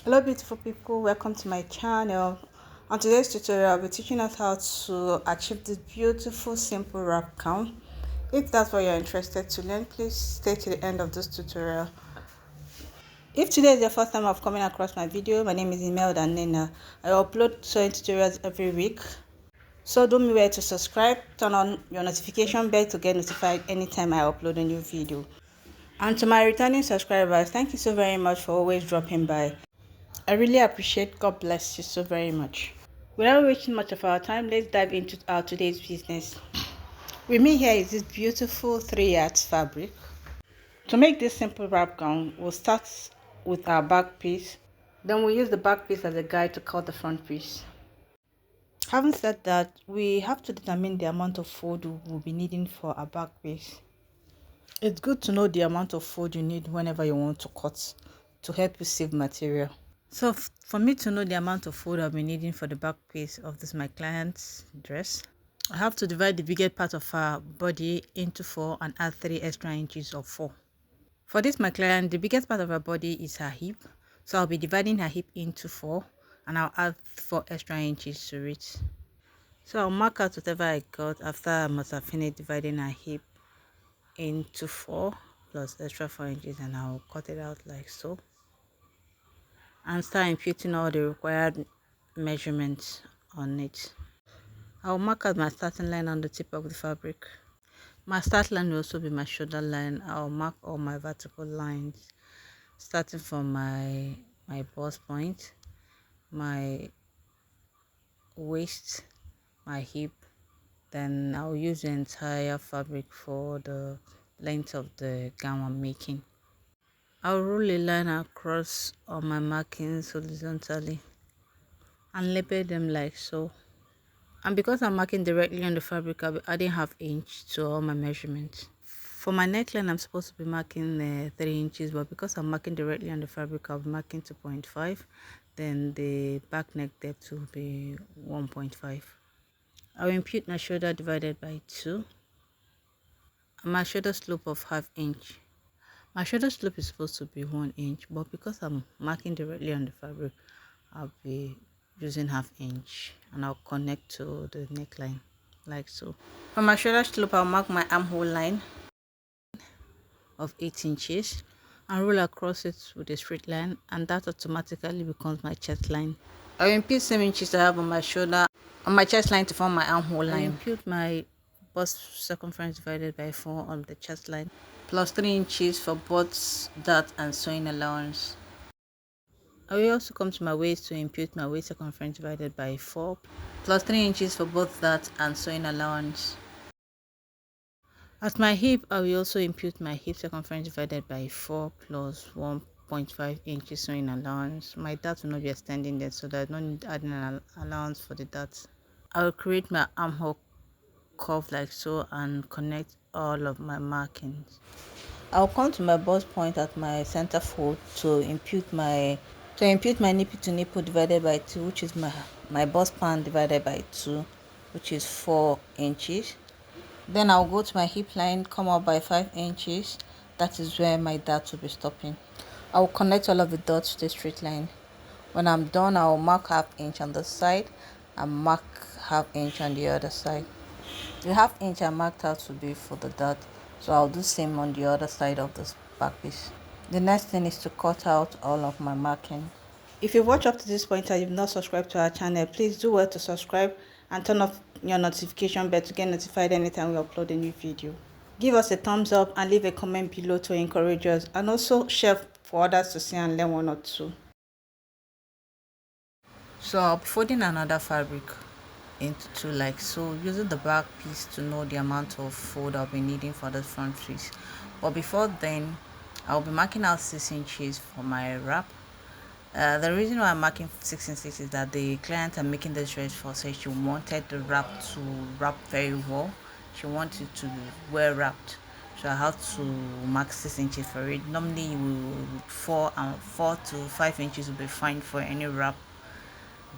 Hello beautiful people, welcome to my channel. On today's tutorial I'll be teaching us how to achieve this beautiful simple wrap gown. If that's what you're interested to learn, please stay to the end of this tutorial. If today is your first time of coming across my video, my name is Imelda Nena. I upload sewing tutorials every week, so don't be aware to subscribe, turn on your notification bell to get notified anytime I upload a new video. And to my returning subscribers, thank you so very much for always dropping by. I really appreciate. God bless you so very much. Without wasting much of our time, let's dive into our today's business. With me here is this beautiful 3-yard fabric. To make this simple wrap gown, we'll start with our back piece. Then we'll use the back piece as a guide to cut the front piece. Having said that, we have to determine the amount of fold we'll be needing for our back piece. It's good to know the amount of fold you need whenever you want to cut to help you save material. So for me to know the amount of fold I'll be needing for the back piece of this my client's dress, I have to divide the biggest part of her body into 4 and add 3 extra inches of 4. For this my client, the biggest part of her body is her hip, so I'll be dividing her hip into 4 and I'll add 4 extra inches to it. So I'll mark out whatever I got after I must have finished dividing her hip into 4 plus extra 4 inches, and I'll cut it out like so and start imputing all the required measurements on it. I'll mark out my starting line on the tip of the fabric. My start line will also be my shoulder line. I'll mark all my vertical lines starting from my bust point, my waist, my hip. Then I'll use the entire fabric for the length of the gown I'm making. I'll roll a line across all my markings horizontally and label them like so. And because I'm marking directly on the fabric, I'll be adding ½ inch to all my measurements. For my neckline, I'm supposed to be marking 3 inches, but because I'm marking directly on the fabric, I'll be marking 2.5. Then the back neck depth will be 1.5. I'll impute my shoulder divided by 2 and my shoulder slope of ½ inch. My shoulder slope is supposed to be 1 inch, but because I'm marking directly on the fabric, I'll be using ½ inch and I'll connect to the neckline like so. For my shoulder slope, I'll mark my armhole line of 8 inches and roll across it with a straight line, and that automatically becomes my chest line. I'll impute same inches I have on my shoulder on my chest line to form my armhole line. I'll impute my bust circumference divided by 4 on the chest line plus 3 inches for both dart and sewing allowance. I will also come to my waist to impute my waist circumference divided by 4 plus 3 inches for both that and sewing allowance. At my hip, I will also impute my hip circumference divided by 4 plus 1.5 inches sewing allowance. My dart will not be extending there, so there's no need adding an allowance for the dart. I will create my armhole curve like so and connect all of my markings. I'll come to my bust point at my center fold to impute my nipple to nipple divided by 2, which is my bust pan divided by 2, which is 4 inches. Then I'll go to my hip line, come up by 5 inches. That is where my dart will be stopping. I'll connect all of the dots to a straight line. When I'm done, I'll mark ½ inch on the side and mark ½ inch on the other side. The ½ inch I marked out to be for the dart, so I'll do same on the other side of this back piece. The next thing is to cut out all of my marking. If you've watched up to this point and you've not subscribed to our channel, please do well to subscribe and turn off your notification bell to get notified anytime we upload a new video. Give us a thumbs up and leave a comment below to encourage us, and also share for others to see and learn one or two. So I'll be folding another fabric into 2 like so, using the back piece to know the amount of fold I'll be needing for the front piece. But before then, I'll be marking out 6 inches for my wrap. The reason why I'm marking 6 inches is that the client I'm making this dress for said she wanted the wrap to wrap very well. She wanted to wear wrapped, so I have to mark 6 inches for it. Normally, 4 to 5 inches will be fine for any wrap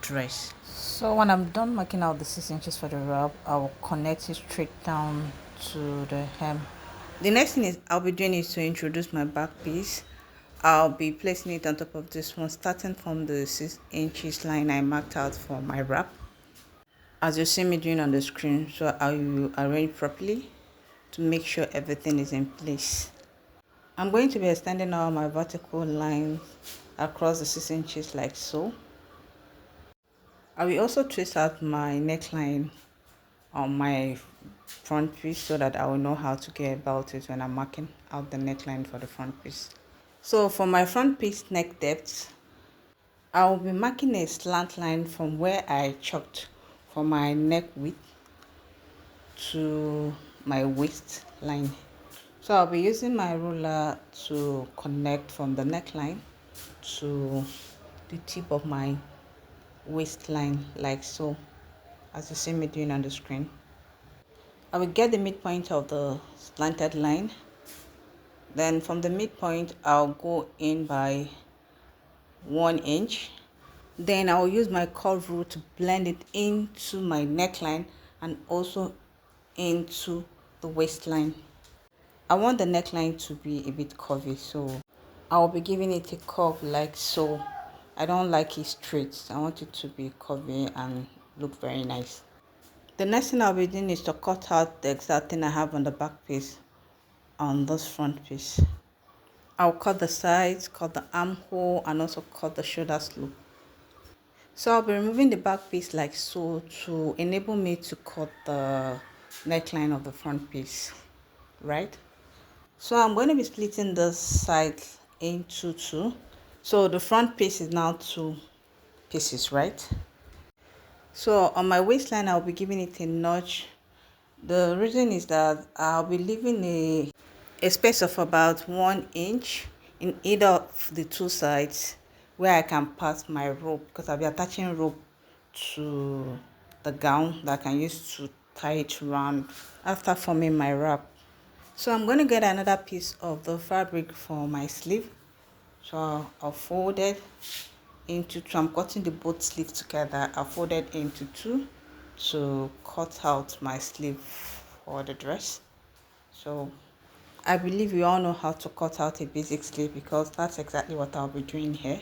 dress. So when I'm done marking out the 6 inches for the wrap, I will connect it straight down to the hem. The next thing I'll be doing is to introduce my back piece. I'll be placing it on top of this one, starting from the 6 inches line I marked out for my wrap, as you see me doing on the screen. So I will arrange properly to make sure everything is in place. I'm going to be extending all my vertical lines across the 6 inches like so. I will also trace out my neckline on my front piece so that I will know how to get about it when I'm marking out the neckline for the front piece. So for my front piece neck depth, I will be marking a slant line from where I chalked for my neck width to my waist line. So I'll be using my ruler to connect from the neckline to the tip of my waistline like so, as you see me doing on the screen. I will get the midpoint of the slanted line. Then from the midpoint, I'll go in by 1 inch. Then I'll use my curve rule to blend it into my neckline and also into the waistline. I want the neckline to be a bit curvy, so I'll be giving it a curve like so. I don't like it straight. I want it to be curvy and look very nice. The next thing I'll be doing is to cut out the exact thing I have on the back piece on this front piece. I'll cut the sides, cut the armhole, and also cut the shoulder slope. So I'll be removing the back piece like so to enable me to cut the neckline of the front piece, right? So I'm going to be splitting this side into two. So the front piece is now 2 pieces, right? So on my waistline, I'll be giving it a notch. The reason is that I'll be leaving a space of about 1 inch in either of the 2 sides where I can pass my rope, because I'll be attaching rope to the gown that I can use to tie it around after forming my wrap. So I'm going to get another piece of the fabric for my sleeve. So I'll fold it into 2. I'm cutting the both sleeves together. I'll fold it into 2 to cut out my sleeve for the dress. So I believe you all know how to cut out a basic sleeve, because that's exactly what I'll be doing here.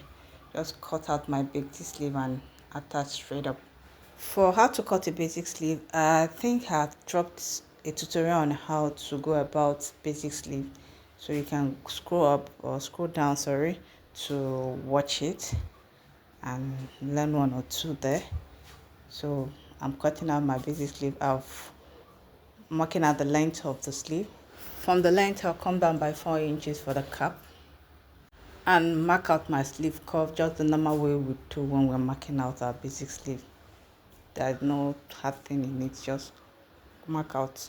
Just cut out my basic sleeve and attach straight up. For how to cut a basic sleeve, I think I've dropped a tutorial on how to go about basic sleeve, so you can scroll up or scroll down, sorry, to watch it and learn 1 or 2 there. So I'm cutting out my basic sleeve. I've marking out the length of the sleeve. From the length, I'll come down by 4 inches for the cap and mark out my sleeve curve just the normal way we do when we're marking out our basic sleeve. There's no hard thing in it, just mark out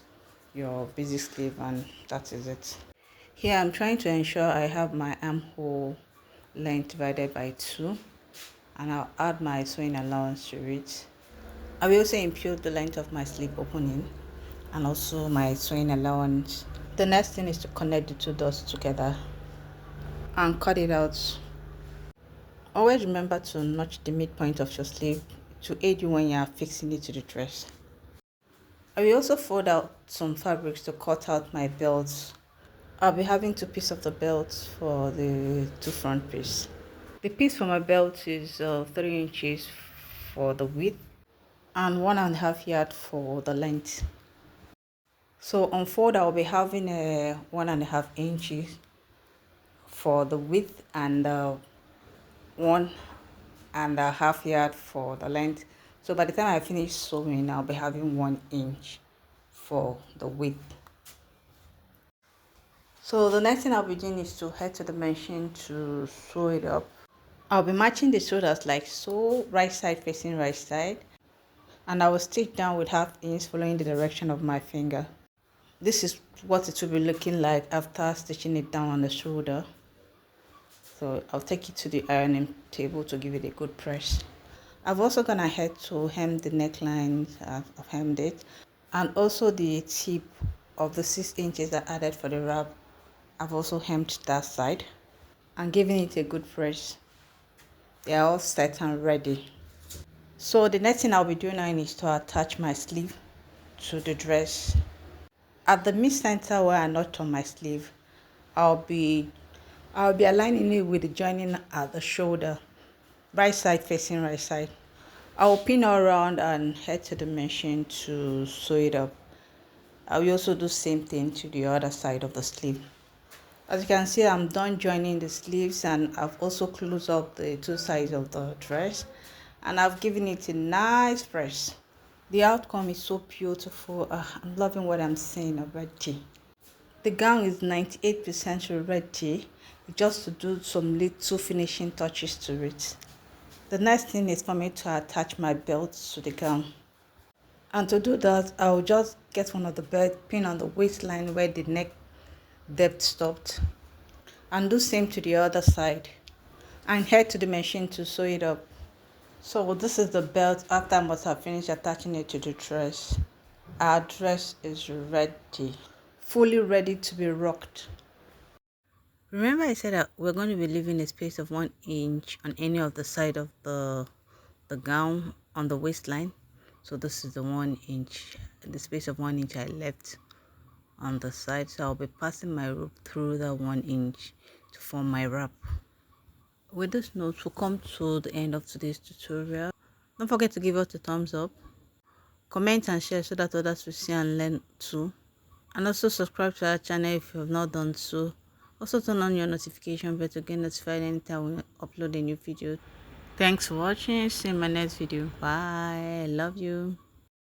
your basic sleeve and that is it. Here I'm trying to ensure I have my armhole length divided by 2, and I'll add my sewing allowance to it. I will also impute the length of my sleeve opening and also my sewing allowance. The next thing is to connect the 2 dots together and cut it out. Always remember to notch the midpoint of your sleeve to aid you when you are fixing it to the dress. I will also fold out some fabrics to cut out my belts. I'll be having 2 pieces of the belt for the 2 front pieces. The piece for my belt is 3 inches for the width and 1.5 yards for the length. So on fold, I'll be having 1.5 inches for the width and 1.5 yards for the length. So by the time I finish sewing, I'll be having 1 inch for the width. So the next thing I'll be doing is to head to the machine to sew it up. I'll be matching the shoulders like so, right side facing right side, and I will stitch down with 1/2 inch following the direction of my finger. This is what it will be looking like after stitching it down on the shoulder. So I'll take it to the ironing table to give it a good press. I've also gone ahead to hem the neckline. I've hemmed it, and also the tip of the 6 inches I added for the wrap. I've also hemmed that side and giving it a good press. They are all set and ready. So the next thing I'll be doing now is to attach my sleeve to the dress. At the mid center where I notch on my sleeve, I'll be I'll be aligning it with the joining at the shoulder, right side facing right side. I'll pin all around and head to the machine to sew it up. I will also do same thing to the other side of the sleeve. As you can see, I'm done joining the sleeves, and I've also closed up the two sides of the dress, and I've given it a nice press. The outcome is so beautiful. I'm loving what I'm seeing already. The gown is 98% ready, just to do some little finishing touches to it. The next thing is for me to attach my belt to the gown. And to do that, I'll just get one of the belt, pin on the waistline where the neck depth stopped, and do same to the other side, and head to the machine to sew it up. So this is the belt after I must have finished attaching it to the dress. Our dress is ready, fully ready to be rocked. Remember I said that we're going to be leaving a space of 1 inch on any of the side of the gown on the waistline. So this is the 1 inch, the space of 1 inch I left on the side. So I'll be passing my rope through that 1 inch to form my wrap. With this note, we'll come to the end of today's tutorial. Don't forget to give us a thumbs up, comment and share so that others will see and learn too. And also subscribe to our channel if you have not done so. Also turn on your notification bell to get notified anytime we upload a new video. Thanks for watching. See you in my next video. Bye. I love you.